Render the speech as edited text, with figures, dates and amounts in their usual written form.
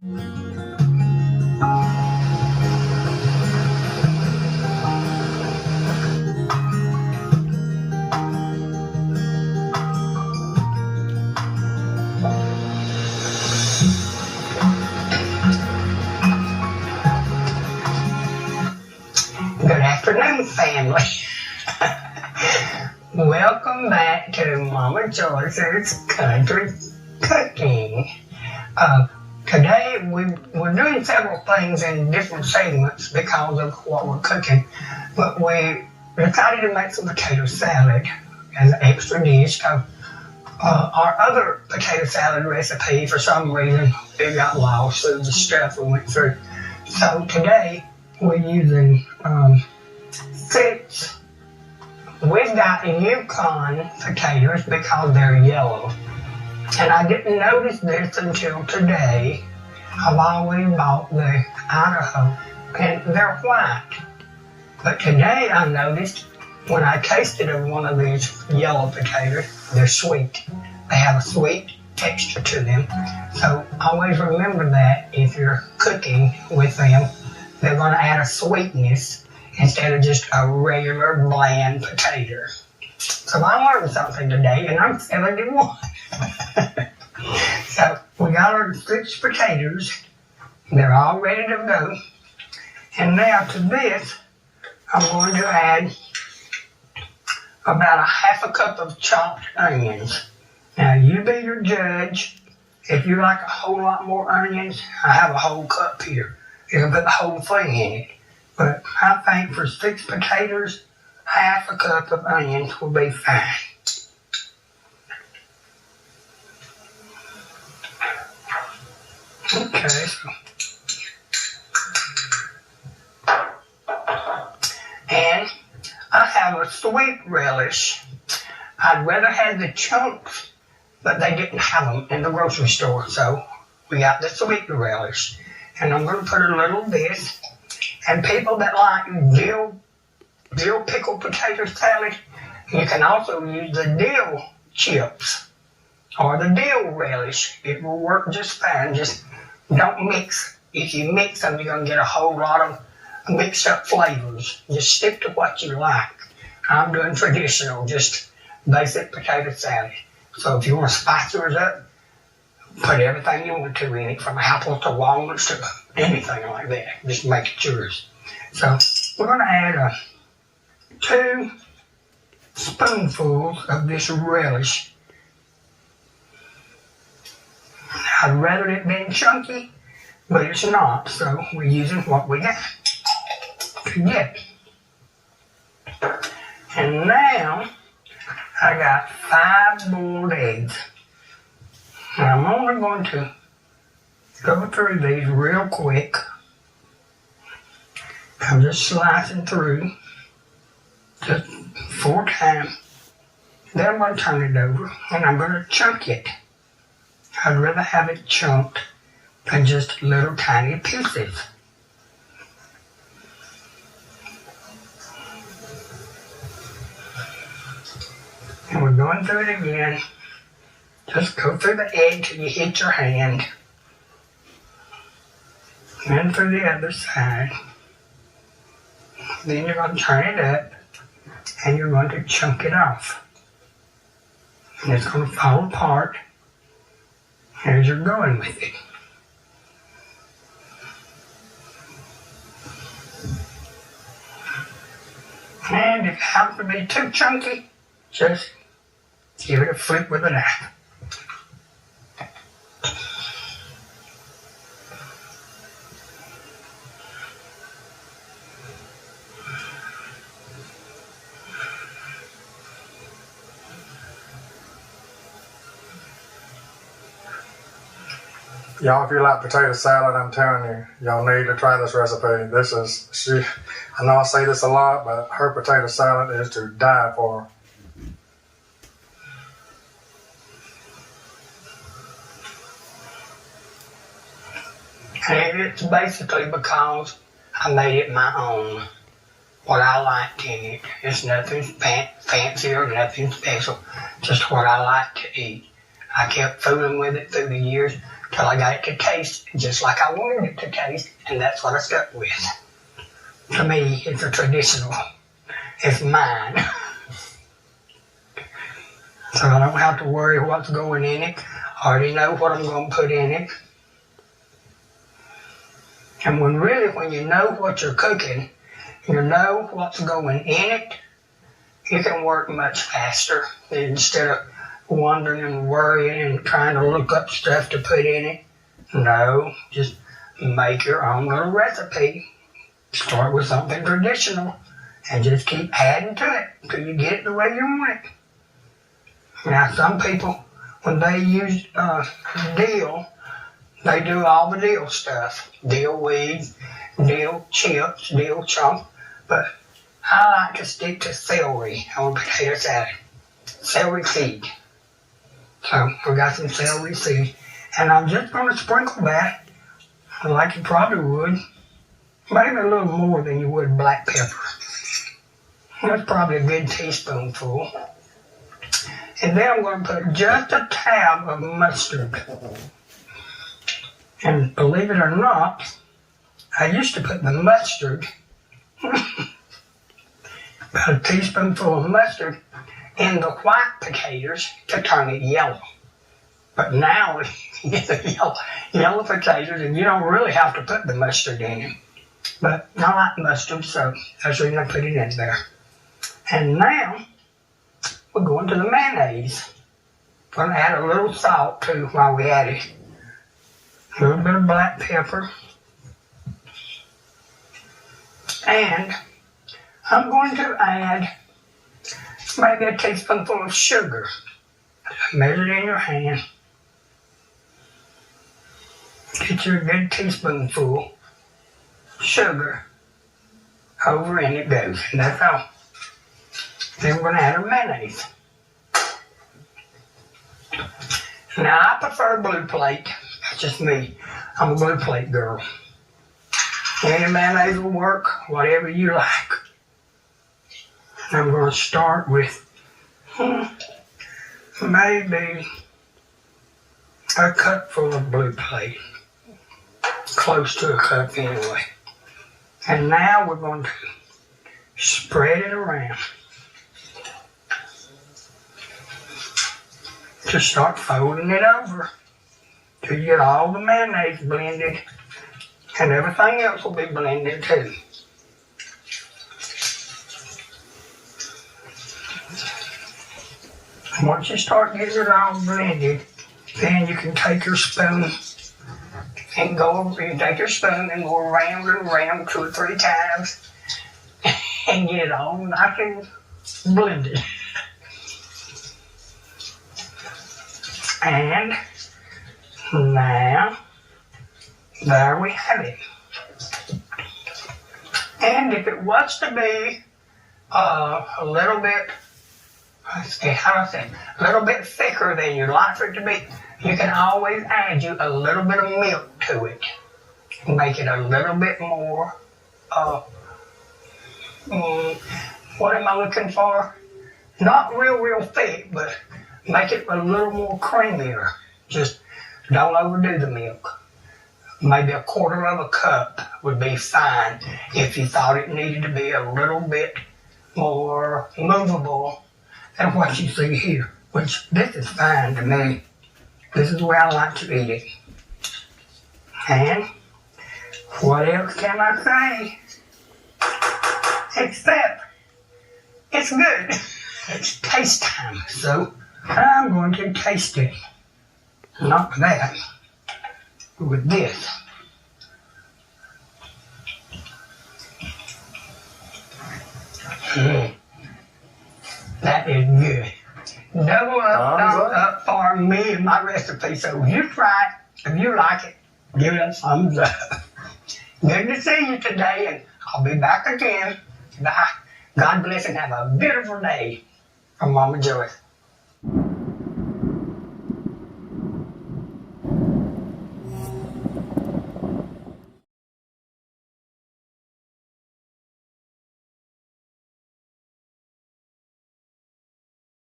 Good afternoon, family. Welcome back to Mama Joyce's Country Cooking. Today we're doing several things in different segments because of what we're cooking, but we decided to make some potato salad as an extra dish because our other potato salad recipe, for some reason, it got lost through the stuff we went through. So today we're using 6 we've got Yukon potatoes because they're yellow. And I didn't notice this until today. I've always bought the Idaho and they're white. But today I noticed when I tasted of one of these yellow potatoes, they're sweet. They have a sweet texture to them. So always remember that if you're cooking with them, they're going to add a sweetness instead of just a regular bland potato. So I learned something today, and I'm 71. So we got our 6 potatoes. They're all ready to go. And now to this, I'm going to add about a half a cup of chopped onions. Now you be your judge. If you like a whole lot more onions, I have a whole cup here. You can put the whole thing in it. But I think for 6 potatoes, half a cup of onions will be fine. Okay. And I have a sweet relish. I'd rather have the chunks, but they didn't have them in the grocery store. So we got the sweet relish. And I'm going to put a little of this. And people that like dill pickled potato salad, you can also use the dill chips or the dill relish. It will work just fine. Just don't mix. If you mix them, you're going to get a whole lot of mixed up flavors. Just stick to what you like. I'm doing traditional, just basic potato salad. So if you want to spice yours up, put everything you want to in it, from apples to walnuts to anything like that. Just make it yours. So we're going to add 2 spoonfuls of this relish. I'd rather it being chunky, but it's not, so we're using what we got to get. And now I got 5 boiled eggs. And I'm only going to go through these real quick. I'm just slicing through just 4 times. Then I'm going to turn it over and I'm going to chunk it. I'd rather have it chunked than just little tiny pieces. And we're going through it again. Just go through the egg till you hit your hand. Then through the other side. Then you're going to turn it up and you're going to chunk it off. And it's going to fall apart as you're going with it. And if it happens to be too chunky, just give it a flip with a knife. Y'all, if you like potato salad, I'm telling you, y'all need to try this recipe. I know I say this a lot, but her potato salad is to die for. And it's basically because I made it my own. What I liked in it. It's nothing fancy or nothing special. Just what I like to eat. I kept fooling with it through the years till I got it to taste just like I wanted it to taste, and that's what I stuck with. To me, it's a traditional. It's mine. So I don't have to worry what's going in it. I already know what I'm going to put in it. And when you know what you're cooking, you know what's going in it, you can work much faster instead of wondering and worrying and trying to look up stuff to put in it. No, just make your own little recipe. Start with something traditional and just keep adding to it until you get it the way you want it. Now, some people, when they use dill, they do all the dill stuff. Dill weeds, dill chips, dill chunks. But I like to stick to celery on potato salad. Celery seed. So I've got some celery seed. And I'm just going to sprinkle that like you probably would. Maybe a little more than you would black pepper. That's probably a good teaspoonful. And then I'm going to put just a tab of mustard. And believe it or not, I used to put the mustard, about a teaspoonful of mustard, in the white potatoes to turn it yellow. But now it's yellow potatoes, and you don't really have to put the mustard in it. But I like mustard, so that's the reason I put it in there. And now we're going to the mayonnaise. We're going to add a little salt too while we add it. A little bit of black pepper. And I'm going to add maybe a teaspoonful of sugar. Measure it in your hand. Get you a good teaspoonful sugar. Over and it goes. And that's all. Then we're going to add our mayonnaise. Now I prefer blue plate. That's just me. I'm a blue plate girl. Any mayonnaise will work, whatever you like. I'm going to start with maybe a cupful of blue plate. Close to a cup anyway. And now we're going to spread it around. Just start folding it over till you get all the mayonnaise blended, and everything else will be blended too. Once you start getting it all blended, then you can take your spoon and go around 2 or 3 times and get it all nice and blended. And now, there we have it. And if it was to be a little bit, a little bit thicker than you'd like for it to be, you can always add you a little bit of milk to it. Make it a little bit more, what am I looking for? Not real thick, but make it a little more creamier. Just don't overdo the milk. Maybe 1/4 of a cup would be fine if you thought it needed to be a little bit more movable than what you see here, which this is fine to me. This is the way I like to eat it. And what else can I say? Except it's good. It's taste time, so I'm going to taste it. Not with that, but with this. That is good. Double up, thumbs up for me and my recipe. So you try it. If you like it, give it a thumbs up. Good to see you today, and I'll be back again. Bye. God bless and have a beautiful day from Mama Joyce.